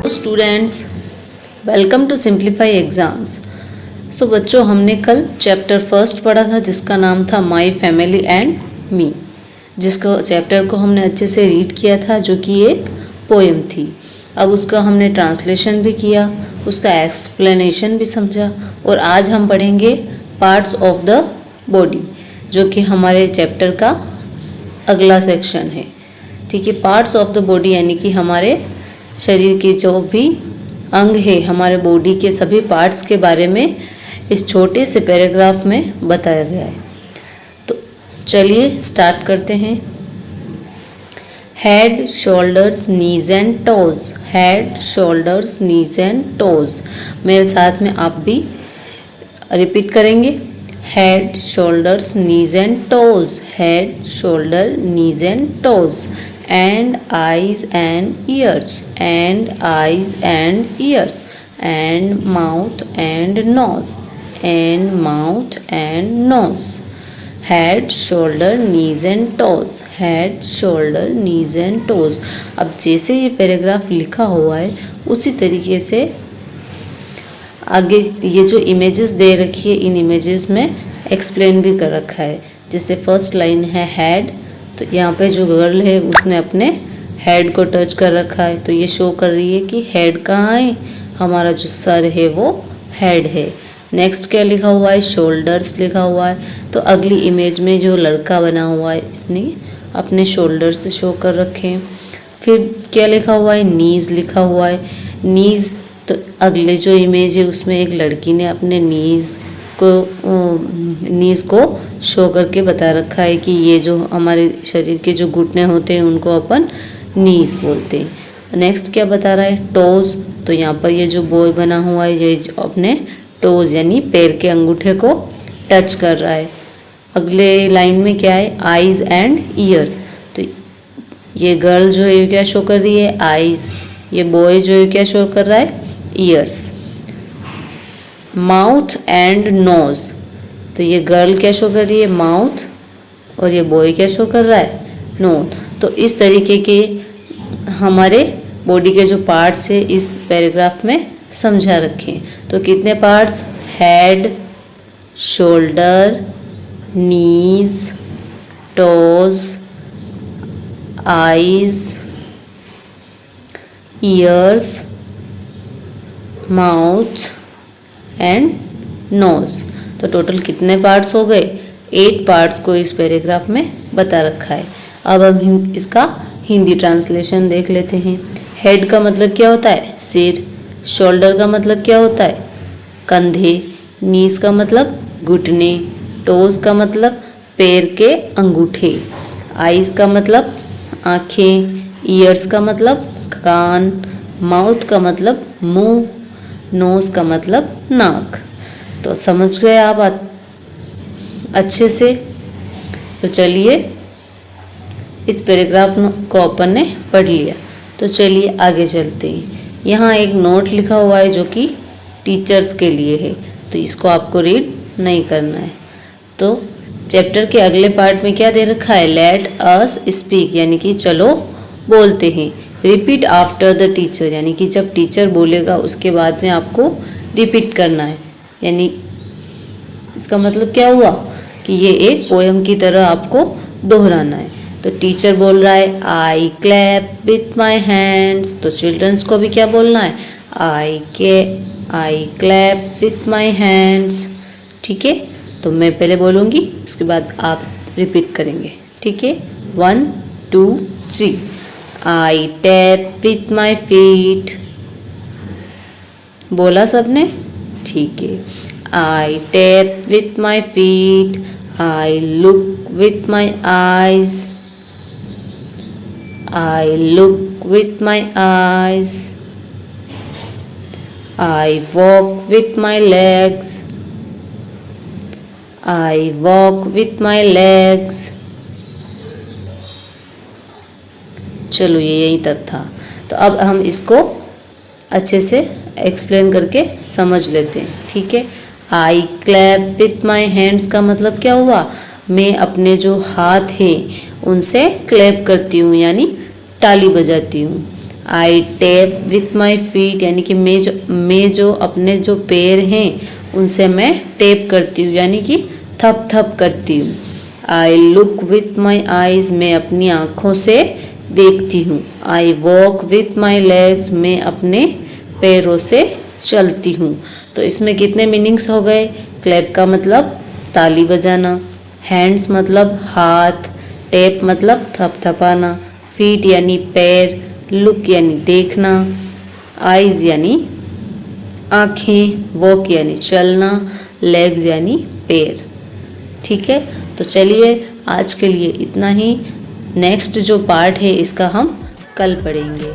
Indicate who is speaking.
Speaker 1: Students, welcome to simplify exams. So बच्चों, हमने कल चैप्टर फर्स्ट पढ़ा था जिसका नाम था माय फैमिली एंड मी, जिसको चैप्टर को हमने अच्छे से रीड किया था, जो कि एक पोएम थी। अब उसका हमने ट्रांसलेशन भी किया, उसका एक्सप्लेनेशन भी समझा, और आज हम पढ़ेंगे पार्ट्स ऑफ द बॉडी, जो कि हमारे चैप्टर का अगला सेक्शन है। ठीक है, पार्ट्स ऑफ द बॉडी यानी कि हमारे शरीर के जो भी अंग है, हमारे बॉडी के सभी पार्ट्स के बारे में इस छोटे से पैराग्राफ में बताया गया है। तो चलिए स्टार्ट करते हैं। Head, shoulders, knees and toes. Head, shoulders, knees and toes. मेरे साथ में आप भी रिपीट करेंगे। Head, shoulders, knees and toes. Head, shoulder, knees and toes. And eyes and ears, and eyes and ears, and mouth and nose, and mouth and nose. Head, shoulder, knees and toes. Head, shoulder, knees and toes. अब जैसे ये paragraph लिखा हुआ है उसी तरीके से आगे ये जो इमेजेस दे रखी है, इन इमेजेस में एक्सप्लेन भी कर रखा है। जैसे फर्स्ट लाइन है हेड, तो यहाँ पे जो गर्ल है उसने अपने हेड को टच कर रखा है, तो ये शो कर रही है कि हेड कहाँ है, हमारा जो सर है वो हेड है। नेक्स्ट क्या लिखा हुआ है, शोल्डर्स लिखा हुआ है, तो अगली इमेज में जो लड़का बना हुआ है इसने अपने शोल्डर्स शो कर रखे हैं। फिर क्या लिखा हुआ है, नीज़ लिखा हुआ है। नीज़, तो अगले जो इमेज है उसमें एक लड़की ने अपने नीज़ को शो करके बता रखा है कि ये जो हमारे शरीर के जो घुटने होते हैं उनको अपन नीज बोलते हैं। नेक्स्ट क्या बता रहा है, टोज, तो यहाँ पर ये जो बॉय बना हुआ है ये अपने टोज यानी पैर के अंगूठे को टच कर रहा है। अगले लाइन में क्या है, आईज एंड ईयर्स, तो ये गर्ल जो है क्या शो कर रही है, आईज। ये बॉय जो है क्या शो कर रहा है, ईयर्स। माउथ एंड नोज, तो ये गर्ल क्या शो कर रही है, माउथ, और ये बॉय क्या शो कर रहा है, नोज। तो इस तरीके के हमारे बॉडी के जो पार्ट्स है इस पैराग्राफ में समझा रखे हैं। तो कितने parts, head, shoulder, knees, toes, eyes, ears, mouth and nose. तो टोटल कितने पार्ट्स हो गए, 8 पार्ट्स को इस पैराग्राफ में बता रखा है। अब हम इसका हिंदी ट्रांसलेशन देख लेते हैं। हेड का मतलब क्या होता है, सिर। शोल्डर का मतलब क्या होता है, कंधे। नीज का मतलब घुटने। टोज का मतलब पैर के अंगूठे। आईज का मतलब आँखें। ईयर्स का मतलब कान। माउथ का मतलब मुंह। नोज का मतलब नाक। तो समझ गए आप अच्छे से। तो चलिए इस पैराग्राफ को अपन ने पढ़ लिया, तो चलिए आगे चलते हैं। यहाँ एक नोट लिखा हुआ है जो कि टीचर्स के लिए है, तो इसको आपको रीड नहीं करना है। तो चैप्टर के अगले पार्ट में क्या दे रखा है, लेट अस स्पीक, यानी कि चलो बोलते हैं। रिपीट आफ्टर द टीचर, यानी कि जब टीचर बोलेगा उसके बाद में आपको रिपीट करना है। यानी इसका मतलब क्या हुआ कि ये एक पोएम की तरह आपको दोहराना है। तो टीचर बोल रहा है आई क्लैप विथ माई हैंड्स, तो चिल्ड्रंस को भी क्या बोलना है, आई क्लैप विथ माई हैंड्स। ठीक है, तो मैं पहले बोलूँगी उसके बाद आप रिपीट करेंगे। ठीक है, 1 2 3। I tap with my feet, बोला सबने, ठीक है। I tap with my feet, I look with my eyes, I look with my eyes, I walk with my legs, I walk with my legs। चलो ये यहीं तक था। तो अब हम इसको अच्छे से एक्सप्लेन करके समझ लेते हैं। ठीक है, आई क्लैप विथ माई हैंड्स का मतलब क्या हुआ, मैं अपने जो हाथ हैं उनसे क्लैप करती हूँ यानी ताली बजाती हूँ। आई टैप विथ माई फीट यानी कि मैं जो अपने जो पैर हैं उनसे मैं टैप करती हूँ यानी कि थप थप करती हूँ। I look with my eyes मैं अपनी आँखों से देखती हूँ। I walk with my legs मैं अपने पैरों से चलती हूँ। तो इसमें कितने मीनिंग्स हो गए? क्लैप का मतलब ताली बजाना, हैंड्स मतलब हाथ, टैप मतलब थपथपाना, फीट यानी पैर, लुक यानी देखना, आईज यानी आँखें, वॉक यानी चलना, लेग्स यानी पैर। ठीक है, तो चलिए आज के लिए इतना ही। नेक्स्ट जो पार्ट है इसका हम कल पढ़ेंगे।